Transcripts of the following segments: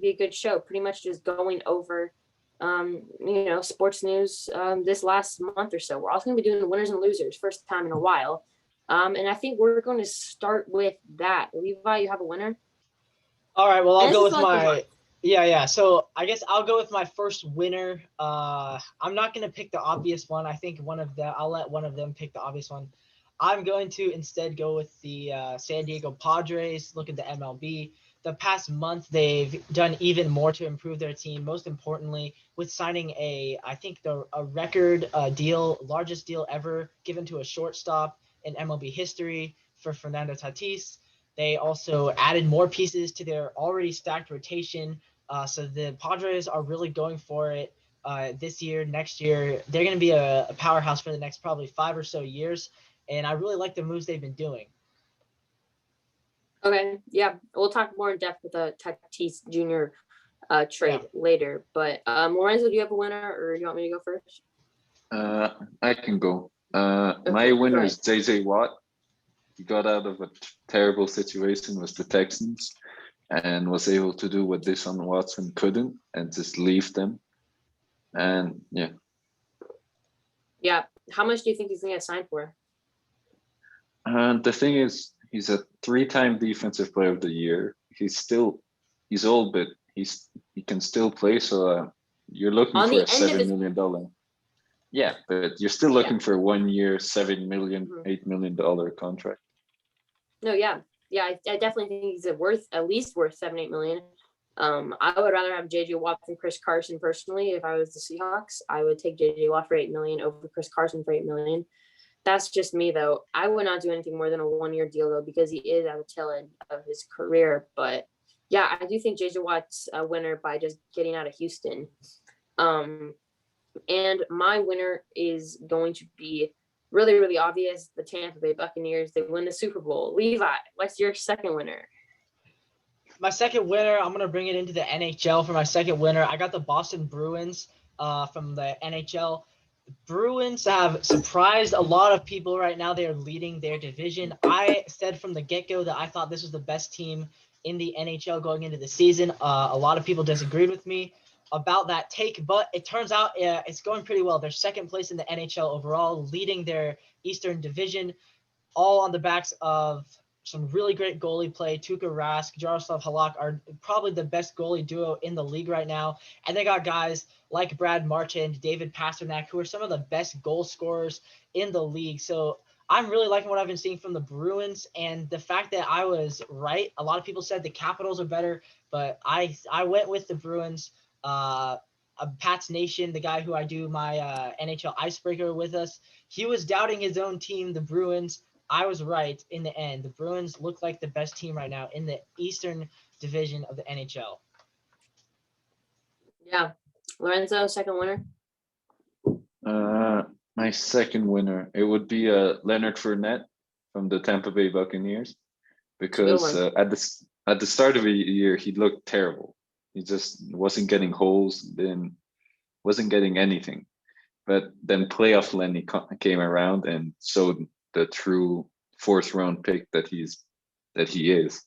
be a good show. Pretty much just going over, sports news this last month or so. We're also going to be doing the winners and losers, first time in a while. And I think we're going to start with that. Levi, you have a winner? All right, well, I'll And this go is with like the my month. yeah. So I guess I'll go with my first winner. I'm not gonna pick the obvious one. I think I'll let one of them pick the obvious one. I'm going to instead go with the San Diego Padres. Look at the MLB. The past month, they've done even more to improve their team. Most importantly, with signing a record deal, largest deal ever given to a shortstop in MLB history for Fernando Tatis. They also added more pieces to their already stacked rotation. So the Padres are really going for it this year, next year. They're going to be a powerhouse for the next probably 5 or so years. And I really like the moves they've been doing. Okay, yeah, we'll talk more in depth with the Tatis Jr. Trade later. But Lorenzo, do you have a winner, or do you want me to go first? I can go. My winner is JJ Watt. He got out of a terrible situation with the Texans and was able to do what Deshaun Watson couldn't and just leave them. And yeah. Yeah. How much do you think he's going to get signed for? The thing is, he's a 3-time Defensive Player of the Year. He's old, but he can still play. So you're looking for a $7 million. Yeah, but you're still looking for 1 year, $7 million, $8 million contract. No, yeah. I definitely think he's at least worth $7-8 million. I would rather have JJ Watt than Chris Carson personally. If I was the Seahawks, I would take JJ Watt for $8 million over Chris Carson for $8 million. That's just me, though. I would not do anything more than a 1-year deal, though, because he is at the tail end of his career. But yeah, I do think JJ Watt's a winner by just getting out of Houston. And my winner is going to be really, really obvious. The Tampa Bay Buccaneers, they win the Super Bowl. Levi, what's your second winner? My second winner, I'm going to bring it into the NHL for my second winner. I got the Boston Bruins from the NHL. The Bruins have surprised a lot of people right now. They are leading their division. I said from the get-go that I thought this was the best team in the NHL going into the season. A lot of people disagreed with me about that take, but it turns out it's going pretty well. They're second place in the NHL overall, leading their Eastern Division, all on the backs of some really great goalie play. Tuukka Rask, Jaroslav Halak are probably the best goalie duo in the league right now. And they got guys like Brad Marchand, David Pastrnak, who are some of the best goal scorers in the league. So I'm really liking what I've been seeing from the Bruins, and the fact that I was right. A lot of people said the Capitals are better, but I went with the Bruins. Pat's Nation, the guy who I do my NHL Icebreaker with us, he was doubting his own team, the Bruins. I was right in the end. The Bruins look like the best team right now in the Eastern Division of the NHL. Yeah. Lorenzo, second winner? My second winner, it would be Leonard Fournette from the Tampa Bay Buccaneers, because at the start of the year, he looked terrible. He just wasn't getting holes, then wasn't getting anything. But then playoff Lenny came around and showed the true 4th-round pick that he is.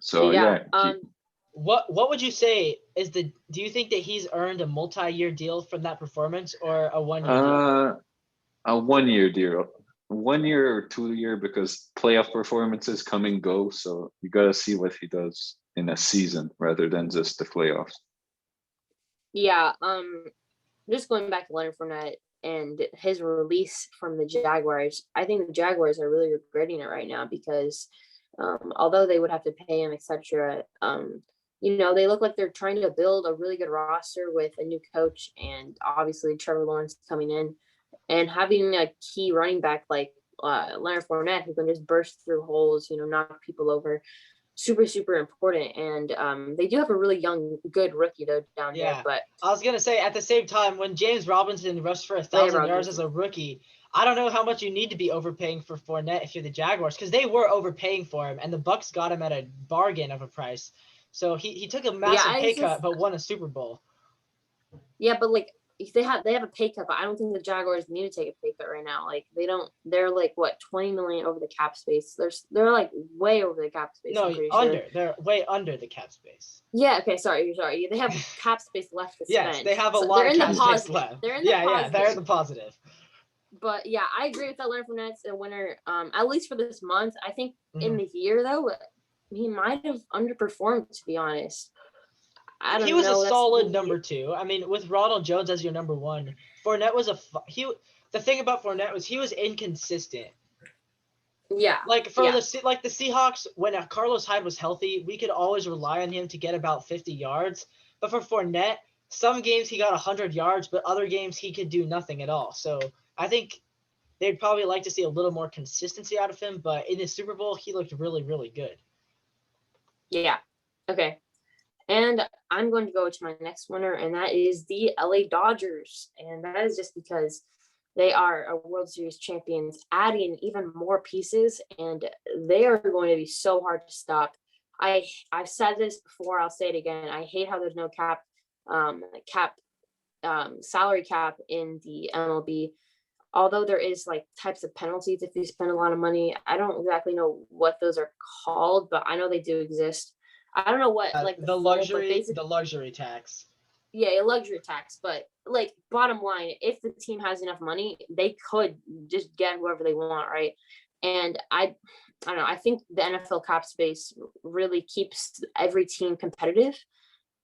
So what would you say is do you think that he's earned a multi-year deal from that performance, or a 1-year deal? A 1-year deal. 1 year or 2 year, because playoff performances come and go. So you got to see what he does in a season rather than just the playoffs. Yeah. Just going back to Leonard Fournette and his release from the Jaguars, I think the Jaguars are really regretting it right now, because although they would have to pay him, etc., they look like they're trying to build a really good roster with a new coach, and obviously Trevor Lawrence coming in, and having a key running back like Leonard Fournette, who can just burst through holes, knock people over. Super, super important. And they do have a really young, good rookie, though, down there. But I was going to say, at the same time, when James Robinson rushed for 1,000 yards as a rookie, I don't know how much you need to be overpaying for Fournette if you're the Jaguars, because they were overpaying for him, and the Bucs got him at a bargain of a price. So he took a massive pay cut, but won a Super Bowl. Yeah, but they have a pay cut, but I don't think the Jaguars need to take a pay cut right now. Like they're like what 20 million over the cap space. They're like way over the cap space. No, I'm pretty under. sure. They're way under the cap space. Yeah. Okay. Sorry. They have cap space left to spend. Yes, they have a So lot they're of in the cap space positive. left. They're in the positive. Yeah, they're in the positive. But yeah, I agree with that. Leonard Fournette's a winner. At least for this month. I think in Mhm. the year though, he might have underperformed. To be honest, I don't know. He was a That's solid the- number 2. I mean, with Ronald Jones as your number 1, Fournette was the thing about Fournette was he was inconsistent. Yeah. Like for yeah. the Seahawks, when Carlos Hyde was healthy, we could always rely on him to get about 50 yards. But for Fournette, some games he got 100 yards, but other games he could do nothing at all. So I think they'd probably like to see a little more consistency out of him. But in the Super Bowl, he looked really, really good. Yeah. Okay. And I'm going to go to my next winner, and that is the LA Dodgers. And that is just because they are a World Series champions, adding even more pieces, and they are going to be so hard to stop. I've said this before, I'll say it again. I hate how there's no salary cap in the MLB. Although there is like types of penalties if you spend a lot of money. I don't exactly know what those are called, but I know they do exist. I don't know what like the luxury tax. Yeah, a luxury tax. But like bottom line, if the team has enough money, they could just get whoever they want, right? And I don't know. I think the NFL cap space really keeps every team competitive.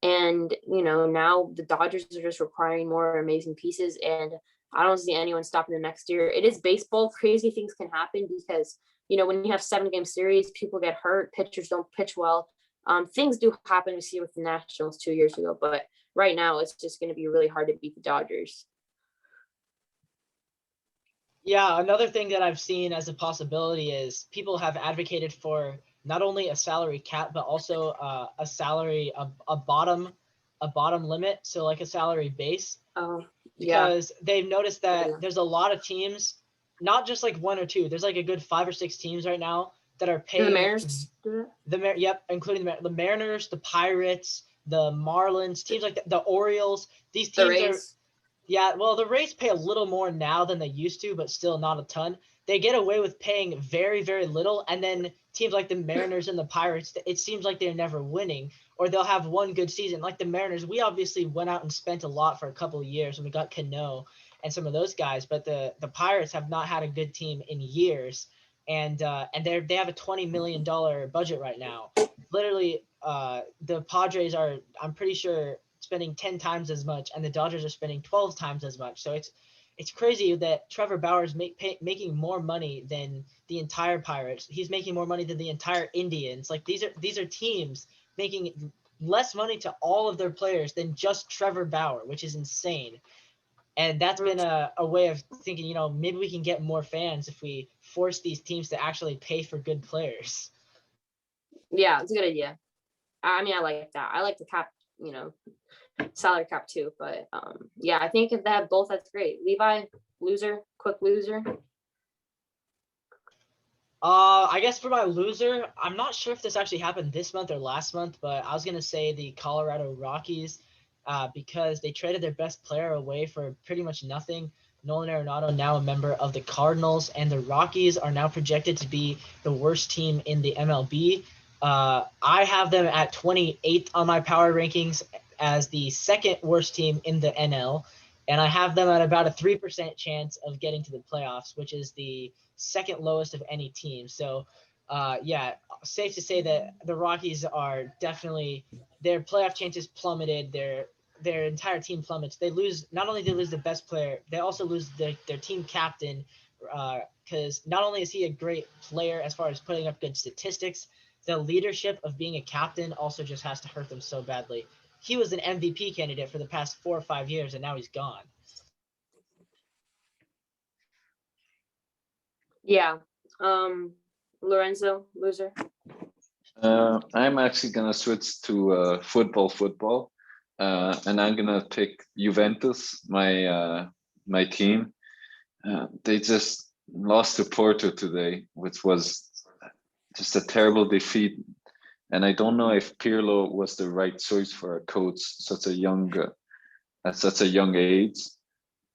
And now the Dodgers are just requiring more amazing pieces, and I don't see anyone stopping them next year. It is baseball. Crazy things can happen because when you have 7-game series, people get hurt, pitchers don't pitch well. Things do happen. We see it with the Nationals 2 years ago, but right now it's just going to be really hard to beat the Dodgers. Yeah, another thing that I've seen as a possibility is people have advocated for not only a salary cap, but also a salary, a bottom limit. So like a salary base. Because they've noticed that there's a lot of teams, not just like 1 or 2. There's like a good 5 or 6 teams right now that are paying. The Mariners. Yep, including the Mariners, the Pirates, the Marlins, teams like the Orioles. These teams are. Yeah, well, the Rays pay a little more now than they used to, but still not a ton. They get away with paying very, very little, and then teams like the Mariners and the Pirates, it seems like they're never winning, or they'll have one good season. Like the Mariners, we obviously went out and spent a lot for a couple of years, and we got Cano and some of those guys, but the Pirates have not had a good team in years, and they have a $20 million budget right now. Literally, the Padres are, I'm pretty sure, spending 10 times as much, and the Dodgers are spending 12 times as much. So it's crazy that Trevor Bauer's making more money than the entire Pirates. He's making more money than the entire Indians. Like these are teams making less money to all of their players than just Trevor Bauer, which is insane. And that's been a way of thinking, maybe we can get more fans if we force these teams to actually pay for good players. Yeah, it's a good idea. I mean, I like that. I like the cap, salary cap too. But yeah, I think if they have both, that's great. Levi, quick loser. I guess for my loser, I'm not sure if this actually happened this month or last month, but I was gonna say the Colorado Rockies, because they traded their best player away for pretty much nothing. Nolan Arenado, now a member of the Cardinals, and the Rockies are now projected to be the worst team in the MLB. I have them at 28th on my power rankings as the second worst team in the NL, and I have them at about a 3% chance of getting to the playoffs, which is the second lowest of any team. So, yeah, safe to say that the Rockies are definitely, their playoff chances plummeted. Their entire team plummets. Not only they lose the best player, they also lose their team captain, because not only is he a great player as far as putting up good statistics, the leadership of being a captain also just has to hurt them so badly. He was an MVP candidate for the past 4 or 5 years, and now he's gone. Yeah. Lorenzo, loser. I'm actually gonna switch to football, and I'm gonna pick Juventus, my team. They just lost to Porto today, which was just a terrible defeat. And I don't know if Pirlo was the right choice for a coach, such a young at such a young age,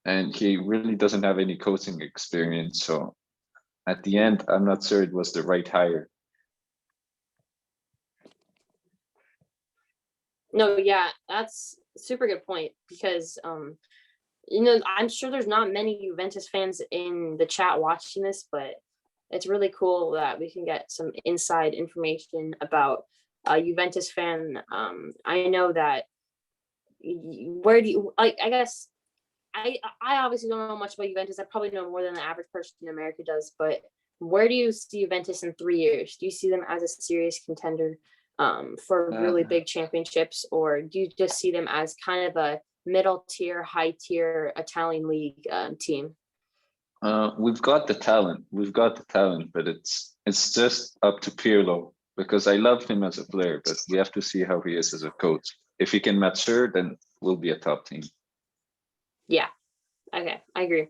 and he really doesn't have any coaching experience. So at the end, I'm not sure it was the right hire. No, yeah, that's a super good point because I'm sure there's not many Juventus fans in the chat watching this, but it's really cool that we can get some inside information about a Juventus fan. I know that where do you like? I guess I obviously don't know much about Juventus. I probably know more than the average person in America does. But where do you see Juventus in 3 years? Do you see them as a serious contender for really big championships, or do you just see them as kind of a middle tier, high tier Italian league team? We've got the talent. But it's just up to Pirlo, because I love him as a player, but we have to see how he is as a coach. If he can mature, then we'll be a top team. Yeah. Okay, I agree.